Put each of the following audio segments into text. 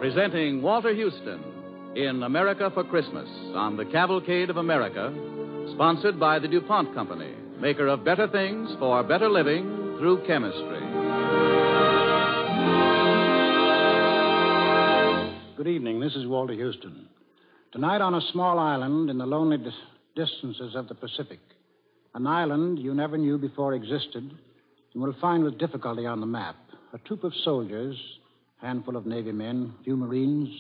Presenting Walter Houston in America for Christmas on the Cavalcade of America, sponsored by the DuPont Company, maker of better things for better living through chemistry. Good evening. This is Walter Houston. Tonight on a small island in the lonely distances of the Pacific, an island you never knew before existed, you will find with difficulty on the map, a troop of soldiers, a handful of Navy men, a few Marines,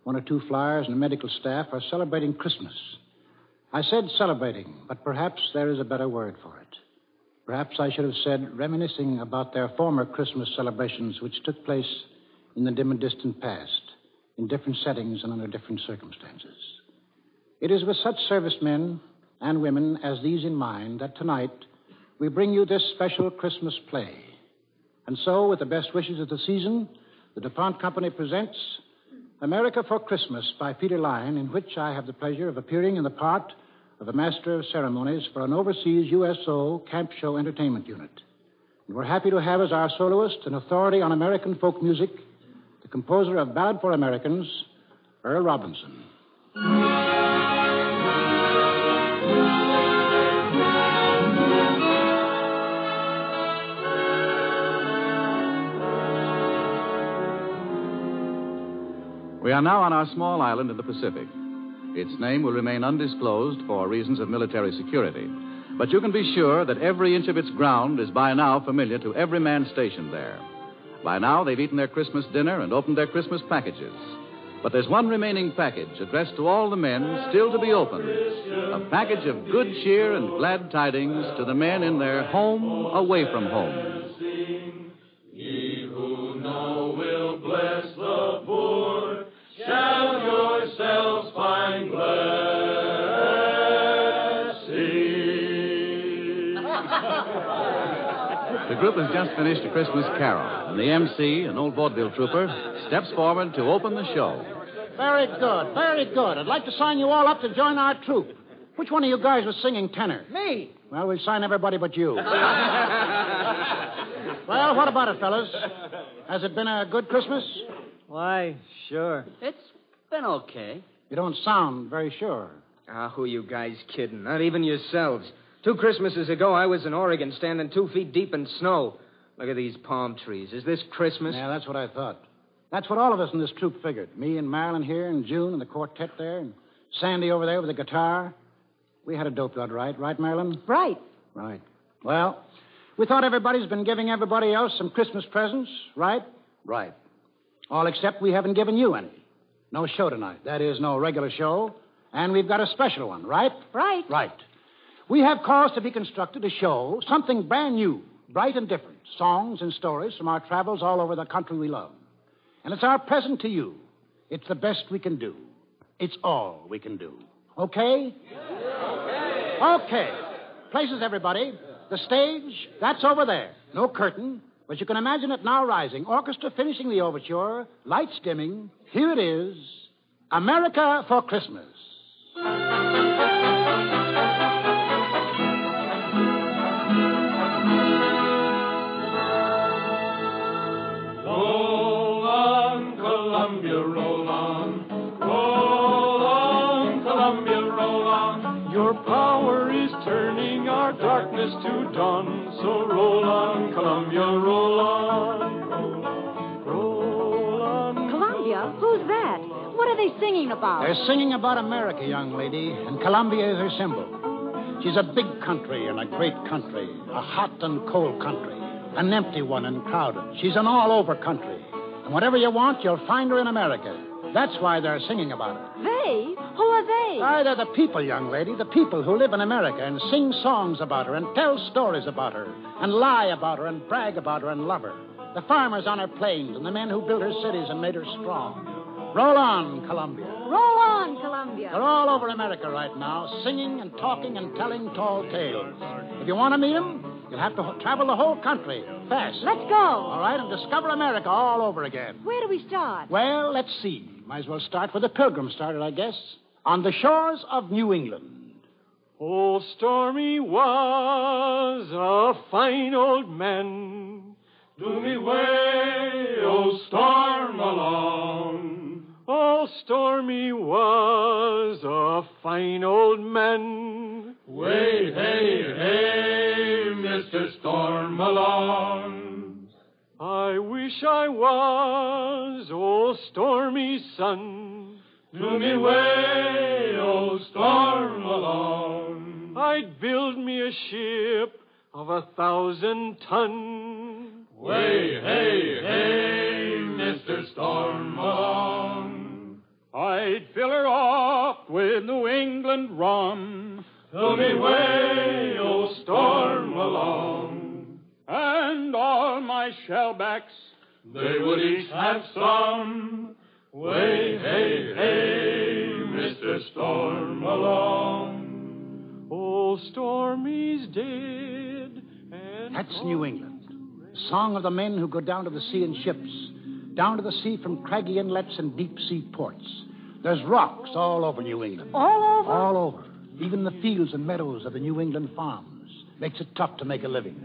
one or two flyers, and a medical staff are celebrating Christmas. I said celebrating, but perhaps there is a better word for it. Perhaps I should have said reminiscing about their former Christmas celebrations which took place in the dim and distant past, in different settings and under different circumstances. It is with such servicemen and women as these in mind that tonight we bring you this special Christmas play. And so, with the best wishes of the season, the DuPont Company presents America for Christmas by Peter Lyon, in which I have the pleasure of appearing in the part of a master of ceremonies for an overseas USO camp show entertainment unit. And we're happy to have as our soloist an authority on American folk music, the composer of Ballad for Americans, Earl Robinson. We are now on our small island in the Pacific. Its name will remain undisclosed for reasons of military security. But you can be sure that every inch of its ground is by now familiar to every man stationed there. By now, they've eaten their Christmas dinner and opened their Christmas packages. But there's one remaining package addressed to all the men still to be opened. A package of good cheer and glad tidings to the men in their home away from home. Ye who know will bless the poor, shall yourselves find blessing. The group has just finished a Christmas carol, and the MC, an old vaudeville trooper, steps forward to open the show. Very good, very good. I'd like to sign you all up to join our troupe. Which one of you guys was singing tenor? Me. Well, we'll sign everybody but you. Well, what about it, fellas? Has it been a good Christmas? Why, sure. It's been okay. You don't sound very sure. Who you guys kidding? Not even yourselves. 2 Christmases ago, I was in Oregon standing 2 feet deep in snow. Look at these palm trees. Is this Christmas? Yeah, that's what I thought. That's what all of us in this troupe figured. Me and Marilyn here, and June and the quartet there, and Sandy over there with the guitar. We had a dope lot, right, Marilyn? Right. Right. Well, we thought everybody's been giving everybody else some Christmas presents, right? Right. All except we haven't given you any. No show tonight. That is, no regular show. And we've got a special one, right? Right. Right. We have caused to be constructed a show, something brand new, bright and different. Songs and stories from our travels all over the country we love. And it's our present to you. It's the best we can do. It's all we can do. Okay? Okay. Places, everybody. The stage, that's over there. No curtain, but you can imagine it now rising. Orchestra finishing the overture, lights dimming. Here it is, America for Christmas. Roll on, Columbia, roll on. Roll on, Columbia, roll on. Your power is turning our darkness to dawn. So roll on, Columbia, roll on. Roll on, roll on. Columbia? Who's that? What are they singing about? They're singing about America, young lady, and Columbia is her symbol. She's a big country and a great country, a hot and cold country, an empty one and crowded. She's an all-over country. And whatever you want, you'll find her in America. That's why they're singing about her. They? Who are they? Why, they're the people, young lady, the people who live in America and sing songs about her and tell stories about her and lie about her and brag about her and love her. The farmers on her plains and the men who built her cities and made her strong. Roll on, Columbia. Roll on, Columbia. They're all over America right now, singing and talking and telling tall tales. If you want to meet them, you'll have to travel the whole country fast. Let's go. All right, and discover America all over again. Where do we start? Well, let's see. Might as well start where the Pilgrims started, I guess. On the shores of New England. Oh, Stormy was a fine old man. Do me way, oh, storm along. Stormy was a fine old man. Way, hey, hey, Mr. Storm along. I wish I was old Stormy's son. Do me way, oh storm along. I'd build me a ship of 1,000 ton. Way, hey, hey, Mr. Storm along. I'd fill her up with New England rum. Do me way, oh storm along. And all my shellbacks, they would each have some. Way, hey, hey, Mr. Storm along. Oh, Stormy's dead. And That's New England. Song of the men who go down to the sea in ships, down to the sea from craggy inlets and deep sea ports. There's rocks all over New England. All over? All over. Even the fields and meadows of the New England farms. Makes it tough to make a living.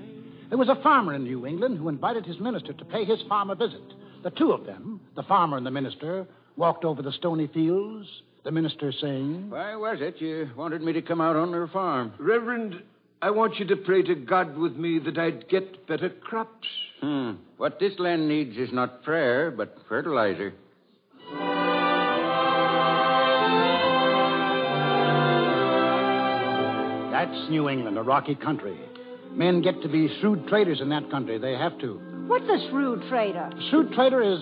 There was a farmer in New England who invited his minister to pay his farm a visit. The two of them, the farmer and the minister, walked over the stony fields, the minister saying, Why was it you wanted me to come out on their farm? Reverend, I want you to pray to God with me that I'd get better crops. What this land needs is not prayer, but fertilizer. That's New England, a rocky country. Men get to be shrewd traders in that country. They have to. What's a shrewd trader? A shrewd trader is,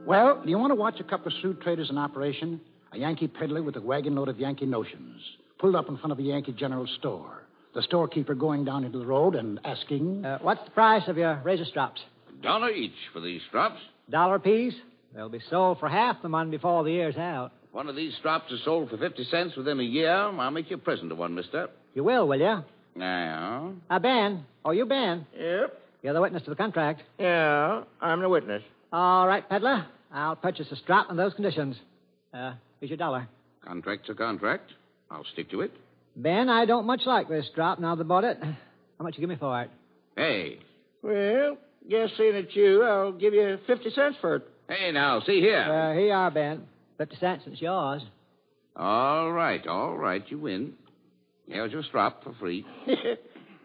well, do you want to watch a couple of shrewd traders in operation? A Yankee peddler with a wagon load of Yankee notions, pulled up in front of a Yankee general store. The storekeeper going down into the road and asking... what's the price of your razor strops? $1 each for these strops. $1 apiece? They'll be sold for half the money before the year's out. One of these strops is sold for 50 cents within a year. I'll make you a present of one, mister. You will you? Now. Ben. Oh, you Ben. Yep. You're the witness to the contract. Yeah, I'm the witness. All right, peddler. I'll purchase a strop on those conditions. Here's your $1. Contract's a contract. I'll stick to it. Ben, I don't much like this strop now that I bought it. How much you give me for it? Hey. Well, guess seeing it's you, I'll give you 50 cents for it. Hey, now, see here. Here you are, Ben. 50 cents, and it's yours. All right, you win. Here's your strop for free.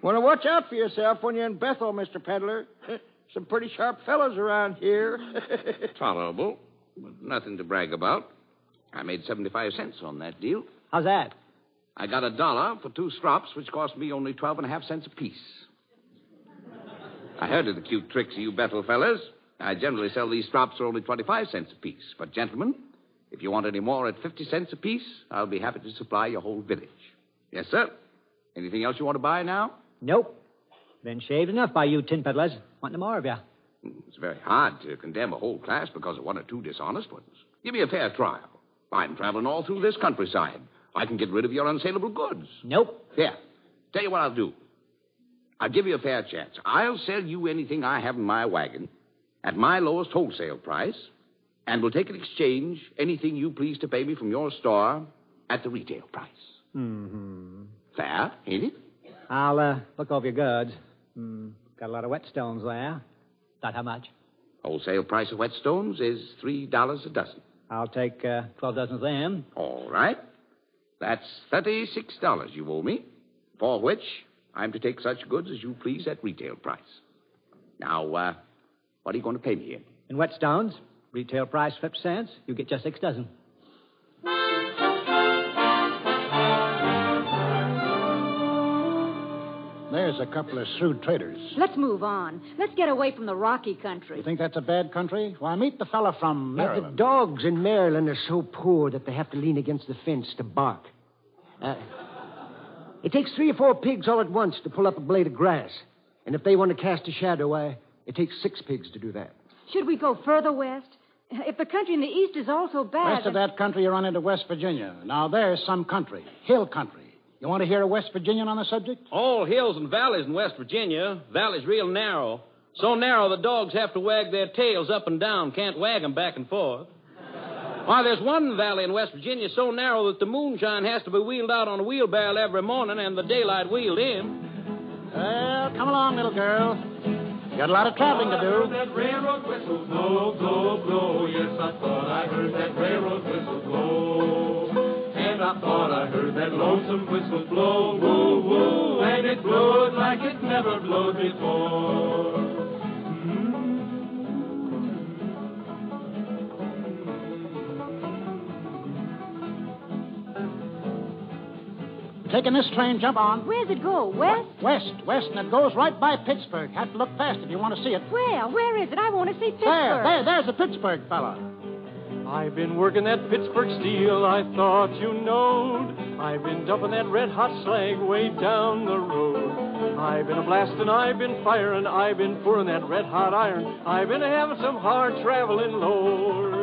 Want to watch out for yourself when you're in Bethel, Mr. Peddler. Some pretty sharp fellows around here. Tolerable, but nothing to brag about. I made 75 cents on that deal. How's that? I got $1 for 2 strops, which cost me only 12.5 cents apiece. I heard of the cute tricks of you Bethel fellas. I generally sell these strops for only 25 cents apiece. But, gentlemen, if you want any more at 50 cents apiece, I'll be happy to supply your whole village. Yes, sir. Anything else you want to buy now? Nope. Been shaved enough by you tin peddlers. Want no more of you. It's very hard to condemn a whole class because of 1 or 2 dishonest ones. Give me a fair trial. I'm traveling all through this countryside. I can get rid of your unsaleable goods. Nope. Here, tell you what I'll do. I'll give you a fair chance. I'll sell you anything I have in my wagon at my lowest wholesale price, and we'll take in exchange anything you please to pay me from your store at the retail price. Mm-hmm. Fair, ain't it? I'll look over your goods. Got a lot of whetstones there. About how much? Wholesale price of whetstones is $3 a dozen. I'll take 12 dozen of them. All right. That's $36 you owe me, for which I'm to take such goods as you please at retail price. Now, what are you going to pay me in? In whetstones, retail price 50 cents. You get just 6 dozen. There's a couple of shrewd traders. Let's move on. Let's get away from the rocky You country. think that's a bad country? Why, meet the fella from The Maryland. dogs in Maryland are so poor that they have to lean against the fence to bark. It takes 3 or 4 pigs all at once to pull up a blade of grass. And if they want to cast a shadow, why, it takes 6 pigs to do that. Should we go further west? If the country in the east is all so bad... West of that country, you run into West Virginia. Now, there's some country. Hill country. You want to hear a West Virginian on the subject? All hills and valleys in West Virginia. Valley's real narrow. So narrow the dogs have to wag their tails up and down. Can't wag them back and forth. Why, there's one valley in West Virginia so narrow that the moonshine has to be wheeled out on a wheelbarrow every morning and the daylight wheeled in. Well, come along, little girl. You got a lot of traveling to do. That railroad whistle blow, blow, blow. Yes, I thought I heard that railroad whistle blow. lonesome whistle blow, woo, woo, and it blowed like it never blowed before. Taking this train, jump on. Where's it go? West? West, and it goes right by Pittsburgh. Have to look fast if you want to see it. Where is it? I want to see Pittsburgh. There's the Pittsburgh fella. I've been working that Pittsburgh steel, I thought you knowed. I've been dumping that red-hot slag way down the road. I've been a-blasting, I've been firing, I've been pouring that red-hot iron. I've been having some hard traveling, Lord.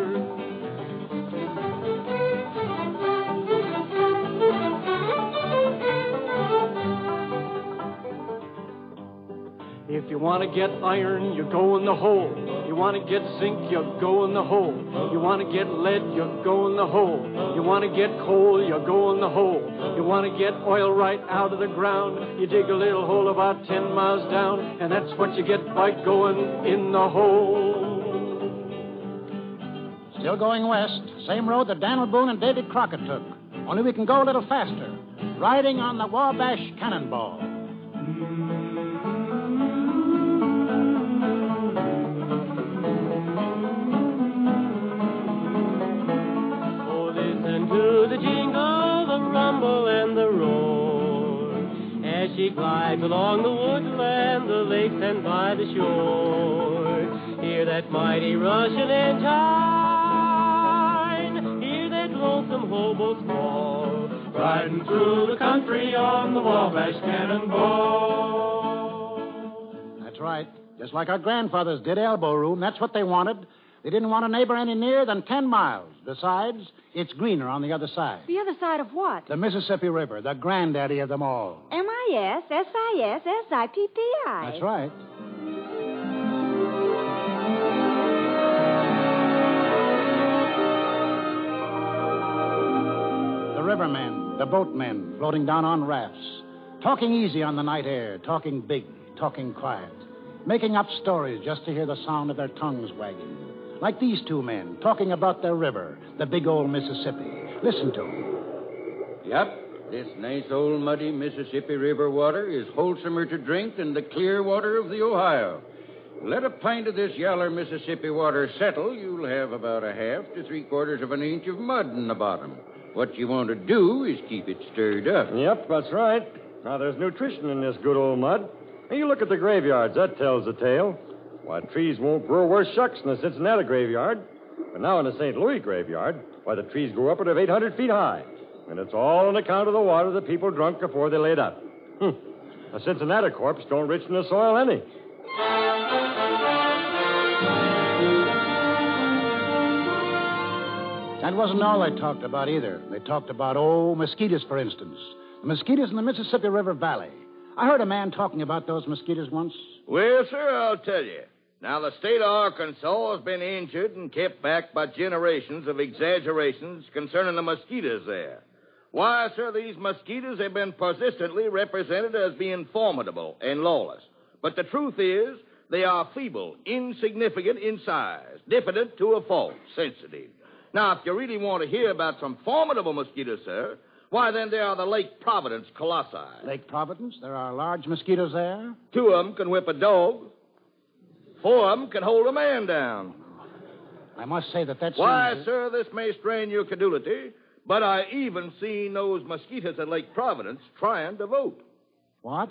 If you want to get iron, you go in the hole. You want to get zinc, you go in the hole. You want to get lead, you go in the hole. You want to get coal, you go in the hole. You want to get oil right out of the ground. You dig a little hole about 10 miles down, and that's what you get by going in the hole. Still going west. Same road that Daniel Boone and Davy Crockett took. Only we can go a little faster. Riding on the Wabash Cannonball. To the jingle, the rumble, and the roar, as she glides along the woodland, the lakes, and by the shore. Hear that mighty Russian engine, hear that lonesome hobo squall, riding through the country on the Wabash Cannonball. That's right. Just like our grandfathers did elbow room. That's what they wanted. They didn't want a neighbor any nearer than 10 miles. Besides, it's greener on the other side. The other side of what? The Mississippi River, the granddaddy of them all. M-I-S-S-I-S-S-I-P-P-I. That's right. The rivermen, the boatmen, floating down on rafts, talking easy on the night air, talking big, talking quiet, making up stories just to hear the sound of their tongues wagging. Like these two men, talking about their river, the big old Mississippi. Listen to them. Yep, this nice old muddy Mississippi River water is wholesomer to drink than the clear water of the Ohio. Let a pint of this yaller Mississippi water settle, you'll have about a half to 3/4 of an inch of mud in the bottom. What you want to do is keep it stirred up. Yep, that's right. Now, there's nutrition in this good old mud. And you look at the graveyards, that tells the tale. Why, trees won't grow worse shucks in the Cincinnati graveyard. But now in the St. Louis graveyard, why, the trees grow upward of 800 feet high. And it's all on account of the water the people drunk before they laid up. A Cincinnati corpse don't rich in the soil any. That wasn't all they talked about either. They talked about, mosquitoes, for instance. The mosquitoes in the Mississippi River Valley. I heard a man talking about those mosquitoes once. Well, sir, I'll tell you. Now, the state of Arkansas has been injured and kept back by generations of exaggerations concerning the mosquitoes there. Why, sir, these mosquitoes have been persistently represented as being formidable and lawless. But the truth is, they are feeble, insignificant in size, diffident to a fault, sensitive. Now, if you really want to hear about some formidable mosquitoes, sir, why, then there are the Lake Providence colossi. Lake Providence? There are large mosquitoes there? 2 of them can whip a dog. 4 of them can hold a man down. I must say that that's... Why, sir, this may strain your credulity, but I even seen those mosquitoes at Lake Providence trying to vote. What?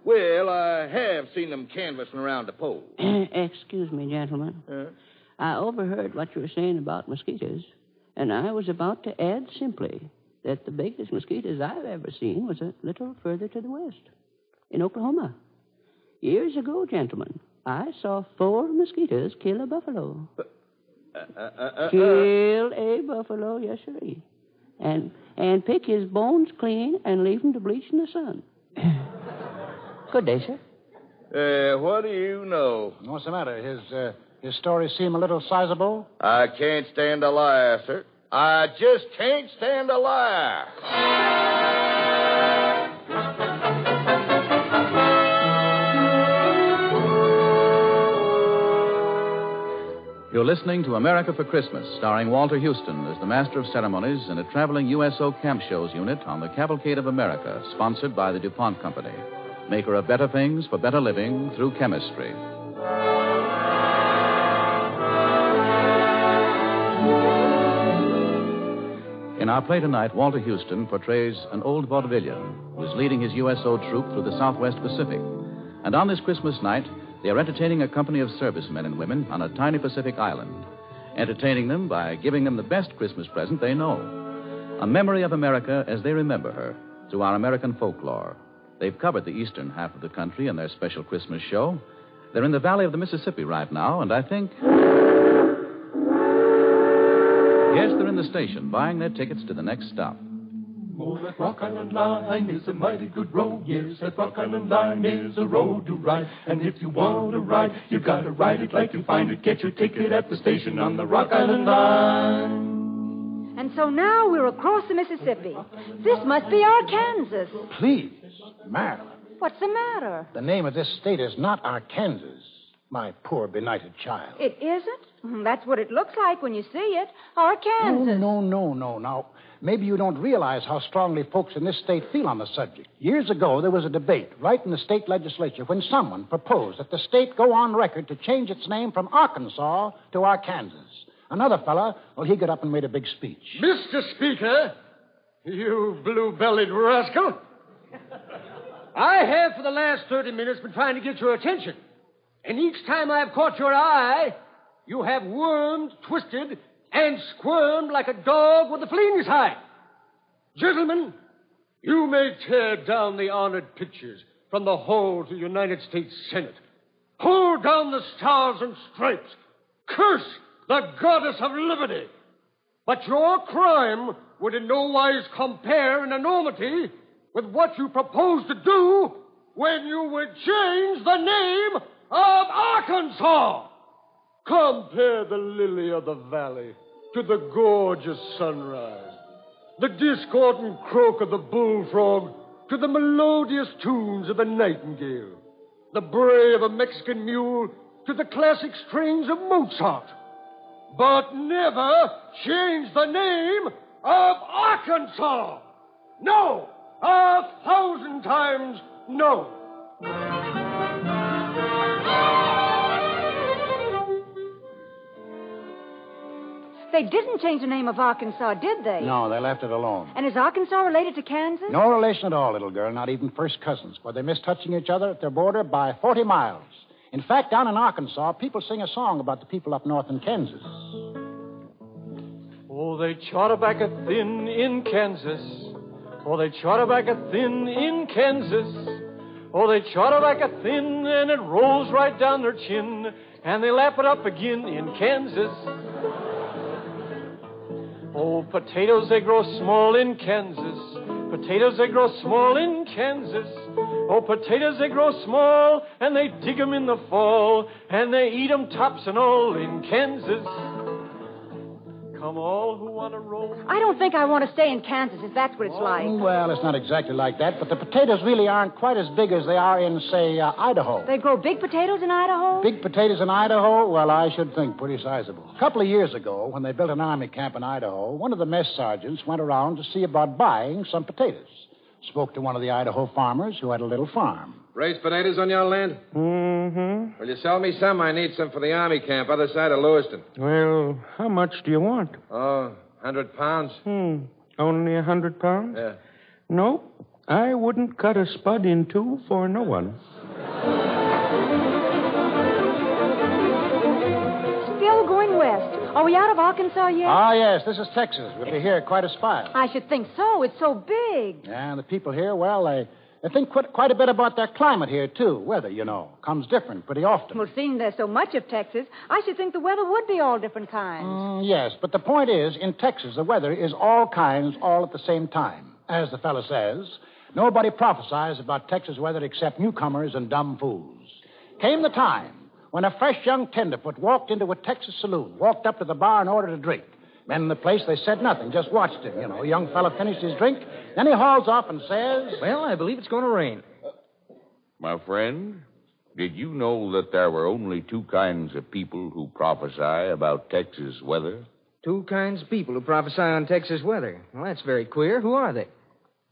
Well, I have seen them canvassing around the polls. Excuse me, gentlemen. I overheard what you were saying about mosquitoes, and I was about to add simply that the biggest mosquitoes I've ever seen was a little further to the west, in Oklahoma. Years ago, gentlemen, I saw 4 mosquitoes kill a buffalo. Kill a buffalo, yes, sir. And pick his bones clean and leave him to bleach in the sun. Good day, sir. What do you know? What's the matter? His stories seem a little sizable? I can't stand a liar, sir. I just can't stand a liar. You're listening to America for Christmas, starring Walter Houston as the Master of Ceremonies in a traveling USO Camp Shows unit on the Cavalcade of America, sponsored by the DuPont Company, maker of better things for better living through chemistry. In our play tonight, Walter Houston portrays an old vaudevillian who is leading his USO troop through the Southwest Pacific. And on this Christmas night, they are entertaining a company of servicemen and women on a tiny Pacific island, entertaining them by giving them the best Christmas present they know, a memory of America as they remember her through our American folklore. They've covered the eastern half of the country in their special Christmas show. They're in the valley of the Mississippi right now, and I think... Yes, they're in the station, buying their tickets to the next stop. Oh, that Rock Island line is a mighty good road. Yes, that Rock Island line is a road to ride. And if you want to ride, you gotta ride it like you find it. Get your ticket at the station on the Rock Island line. And so now we're across the Mississippi. This must be Arkansas. Please, madam. What's the matter? The name of this state is not Arkansas, my poor benighted child. It isn't? That's what it looks like when you see it. Arkansas. No. Now, maybe you don't realize how strongly folks in this state feel on the subject. Years ago, there was a debate right in the state legislature when someone proposed that the state go on record to change its name from Arkansas to Arkansas. Another fella, well, he got up and made a big speech. Mr. Speaker, you blue-bellied rascal, I have for the last 30 minutes been trying to get your attention. And each time I've caught your eye, you have wormed, twisted, and squirmed like a dog with a flea in his hide. Gentlemen, you may tear down the honored pictures from the hall to the United States Senate. Pull down the stars and stripes. Curse the goddess of liberty. But your crime would in no wise compare in enormity with what you propose to do when you would change the name of Arkansas. Compare the lily of the valley to the gorgeous sunrise, the discordant croak of the bullfrog to the melodious tunes of the nightingale, the bray of a Mexican mule to the classic strains of Mozart. But never change the name of Arkansas. No, 1,000 times no. They didn't change the name of Arkansas, did they? No, they left it alone. And is Arkansas related to Kansas? No relation at all, little girl, not even first cousins, but they miss touching each other at their border by 40 miles. In fact, down in Arkansas, people sing a song about the people up north in Kansas. Oh, they chowder back a thin in Kansas. Oh, they chowder back a thin in Kansas. Oh, they chowder back a thin and it rolls right down their chin. And they lap it up again in Kansas. Oh, potatoes, they grow small in Kansas. Potatoes, they grow small in Kansas. Oh, potatoes, they grow small, and they dig 'em in the fall, and they eat 'em tops and all in Kansas. Come all who want to roll. I don't think I want to stay in Kansas if that's what it's like. Well, it's not exactly like that, but the potatoes really aren't quite as big as they are in, say, Idaho. They grow big potatoes in Idaho? Big potatoes in Idaho? Well, I should think pretty sizable. A couple of years ago, when they built an army camp in Idaho, one of the mess sergeants went around to see about buying some potatoes. Spoke to one of the Idaho farmers who had a little farm. Raise potatoes on your land? Mm-hmm. Will you sell me some? I need some for the army camp, other side of Lewiston. Well, how much do you want? Oh, 100 pounds. Only 100 pounds? Yeah. Nope. I wouldn't cut a spud in two for no one. Still going west. Are we out of Arkansas yet? Ah, yes. This is Texas. We'll be here quite a spell. I should think so. It's so big. Yeah, and the people here, well, they think quite a bit about their climate here, too. Weather, you know, comes different pretty often. Well, seeing there's so much of Texas, I should think the weather would be all different kinds. Yes, but the point is, in Texas, the weather is all kinds all at the same time. As the fella says, nobody prophesies about Texas weather except newcomers and dumb fools. Came the time when a fresh young tenderfoot walked into a Texas saloon, walked up to the bar and ordered a drink. Men in the place, they said nothing, just watched him. You know, young fella finished his drink, then he hauls off and says... Well, I believe it's going to rain. My friend, did you know that there were only two kinds of people who prophesy about Texas weather? Two kinds of people who prophesy on Texas weather. Well, that's very queer. Who are they?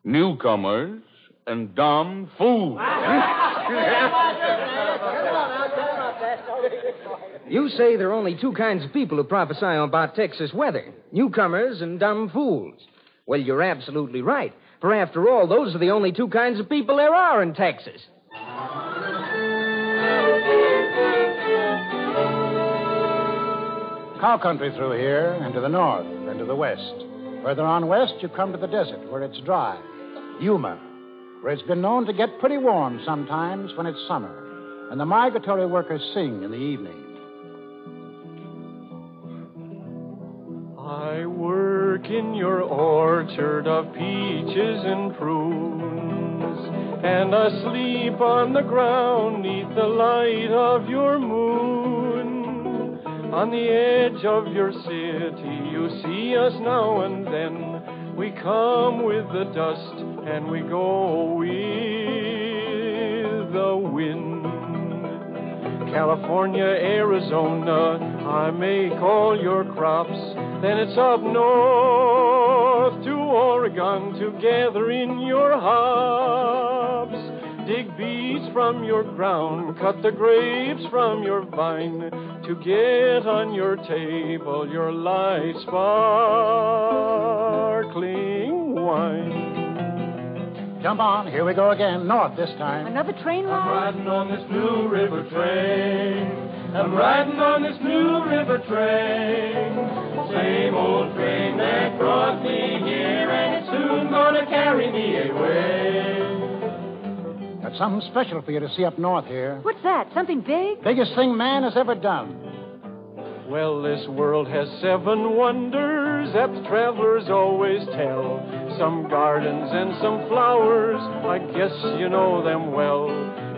Newcomers and dumb fools. You say there are only two kinds of people who prophesy about Texas weather. Newcomers and dumb fools. Well, you're absolutely right. For after all, those are the only two kinds of people there are in Texas. Cow country through here, and to the north, and to the west. Further on west, you come to the desert, where it's dry. Yuma, where it's been known to get pretty warm sometimes when it's summer, and the migratory workers sing in the evening. I work in your orchard of peaches and prunes, and I sleep on the ground neath the light of your moon. On the edge of your city, you see us now and then. We come with the dust, and we go with the wind. California, Arizona, I make all your crops. Then it's up north to Oregon to gather in your hops. Dig beets from your ground, cut the grapes from your vine, to get on your table your light sparkling wine. Jump on, here we go again, north this time. Another train ride? I'm riding on this Blue River train. I'm riding on this Blue River train. Same old train that brought me here, and it's soon gonna carry me away. Got something special for you to see up north here. What's that? Something big? Biggest thing man has ever done. Well, this world has 7 wonders that the travelers always tell. Some gardens and some flowers, I guess you know them well.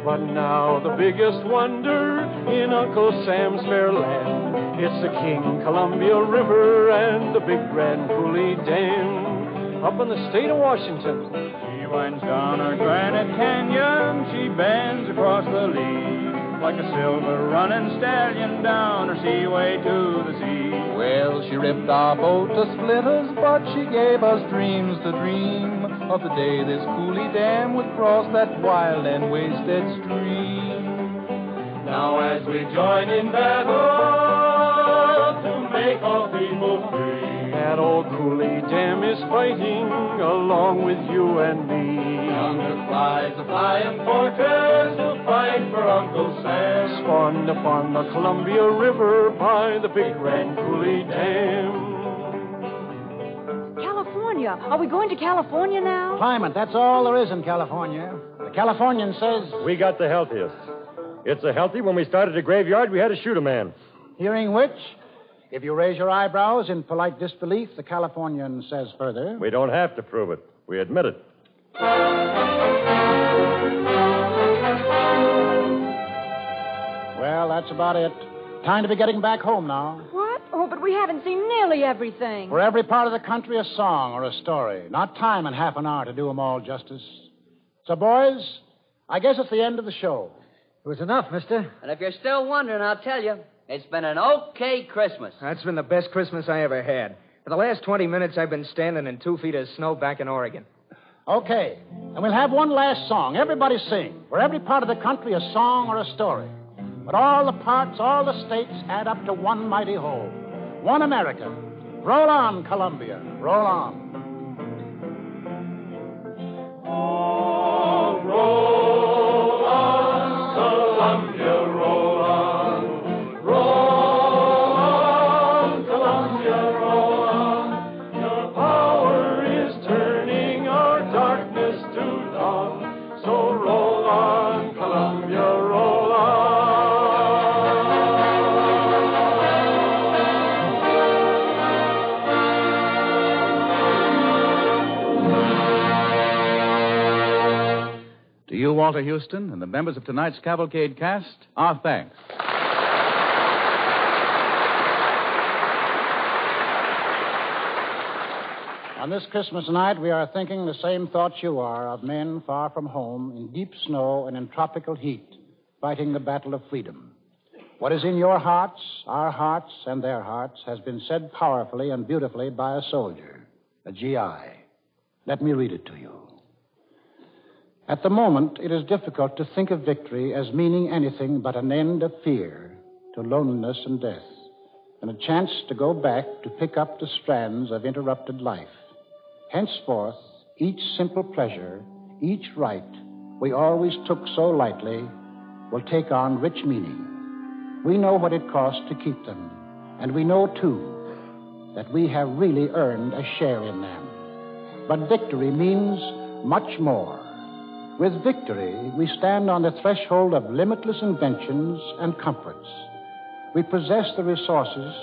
But now the biggest wonder in Uncle Sam's fair land, it's the King Columbia River and the Big Grand Coulee Dam up in the state of Washington. She winds down our granite canyon, she bends across the lea, like a silver running stallion down her seaway to the sea. Well, she ripped our boat to splinters, but she gave us dreams to dream of the day this Coulee Dam would cross that wild and wasted stream. Now as we join in battle to make all people free, that old Coulee Dam is fighting along with you and me. Yonder flies a flying fortress to fight for Uncle Sam. Spawned upon the Columbia River by the Big Grand Coulee Dam. California. Are we going to California now? Climate, that's all there is in California. The Californian says... We got the healthiest. It's so healthy, when we started the graveyard, we had to shoot a man. Hearing which, if you raise your eyebrows in polite disbelief, the Californian says further... We don't have to prove it. We admit it. Well, that's about it. Time to be getting back home now. What? Oh, but we haven't seen nearly everything. For every part of the country, a song or a story. Not time in half an hour to do them all justice. So, boys, I guess it's the end of the show. It was enough, mister. And if you're still wondering, I'll tell you, it's been an okay Christmas. That's been the best Christmas I ever had. For the last 20 minutes, I've been standing in 2 feet of snow back in Oregon. Okay, and we'll have one last song. Everybody sing. For every part of the country, a song or a story. But all the parts, all the states add up to one mighty whole. One America. Roll on, Columbia. Roll on. Oh, roll on, Columbia, roll on. Roll on, Columbia, roll on. Your power is turning our darkness to dawn. So roll on, Columbia, roll on. To you, Walter Houston, and the members of tonight's Cavalcade cast, our thanks. On this Christmas night, we are thinking the same thoughts you are of men far from home, in deep snow and in tropical heat. fighting the battle of freedom. What is in your hearts, our hearts, and their hearts has been said powerfully and beautifully by a soldier, a GI. Let me read it to you. At the moment, it is difficult to think of victory as meaning anything but an end of fear to loneliness and death, and a chance to go back to pick up the strands of interrupted life. Henceforth, each simple pleasure, each right we always took so lightly will take on rich meaning. We know what it costs to keep them, and we know, too, that we have really earned a share in them. But victory means much more. With victory, we stand on the threshold of limitless inventions and comforts. We possess the resources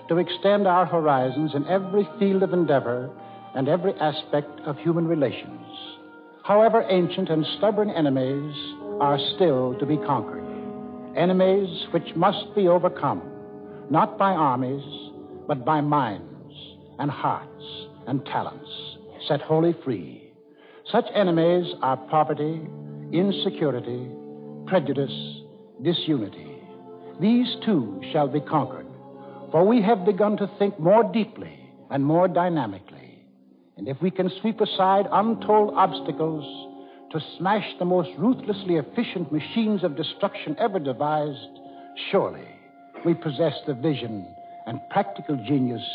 to extend our horizons in every field of endeavor and every aspect of human relations. However ancient and stubborn enemies are still to be conquered. Enemies which must be overcome, not by armies, but by minds and hearts and talents, set wholly free. Such enemies are poverty, insecurity, prejudice, disunity. These too shall be conquered, for we have begun to think more deeply and more dynamically. And if we can sweep aside untold obstacles to smash the most ruthlessly efficient machines of destruction ever devised, surely we possess the vision and practical genius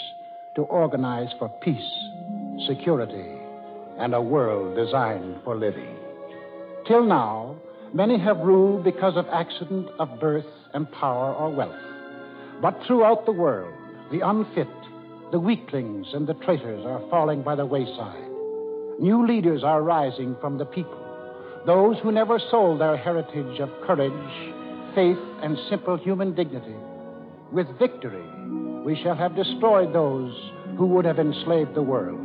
to organize for peace, security, and a world designed for living. Till now, many have ruled because of accident of birth and power or wealth. But throughout the world, the unfit, the weaklings, and the traitors are falling by the wayside. New leaders are rising from the people, those who never sold their heritage of courage, faith, and simple human dignity. With victory, we shall have destroyed those who would have enslaved the world.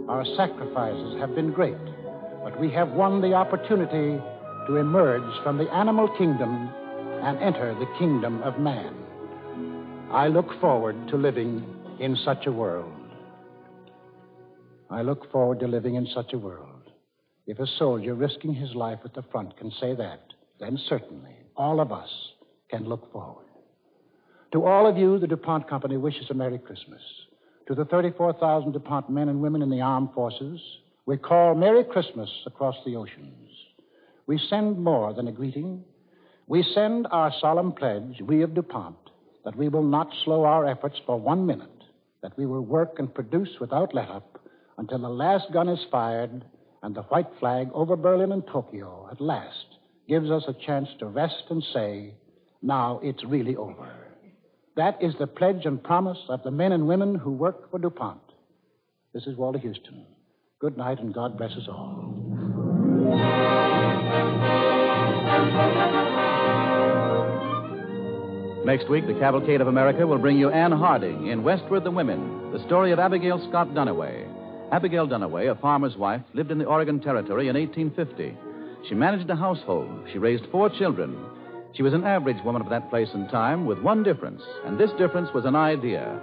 Our sacrifices have been great, but we have won the opportunity to emerge from the animal kingdom and enter the kingdom of man. I look forward to living in such a world. I look forward to living in such a world. If a soldier risking his life at the front can say that, then certainly all of us can look forward. To all of you, the DuPont Company wishes a Merry Christmas. To the 34,000 DuPont men and women in the armed forces, we call Merry Christmas across the oceans. We send more than a greeting. We send our solemn pledge, we of DuPont, that we will not slow our efforts for 1 minute, that we will work and produce without let-up until the last gun is fired and the white flag over Berlin and Tokyo at last gives us a chance to rest and say, now it's really over. That is the pledge and promise of the men and women who work for DuPont. This is Walter Houston. Good night, and God bless us all. Next week, the Cavalcade of America will bring you Anne Harding in Westward the Women, the story of Abigail Scott Duniway. Abigail Duniway, a farmer's wife, lived in the Oregon Territory in 1850. She managed a household. She raised 4 children. She was an average woman of that place and time with one difference, and this difference was an idea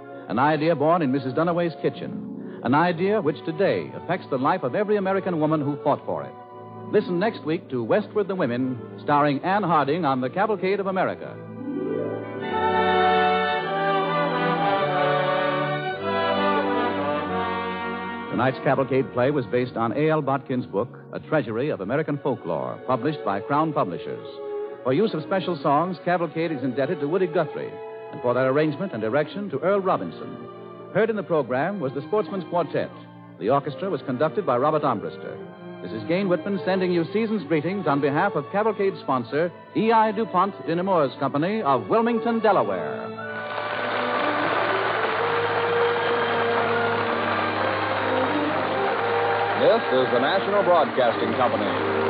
born in Mrs. Duniway's kitchen, an idea which today affects the life of every American woman who fought for it. Listen next week to Westward the Women, starring Anne Harding on the Cavalcade of America. Tonight's Cavalcade play was based on A.L. Botkin's book, A Treasury of American Folklore, published by Crown Publishers. For use of special songs, Cavalcade is indebted to Woody Guthrie, and for their arrangement and direction to Earl Robinson. Heard in the program was the Sportsman's Quartet. The orchestra was conducted by Robert Armbruster. This is Gain Whitman sending you season's greetings on behalf of Cavalcade sponsor, E.I. DuPont de Nemours Company of Wilmington, Delaware. This is the National Broadcasting Company.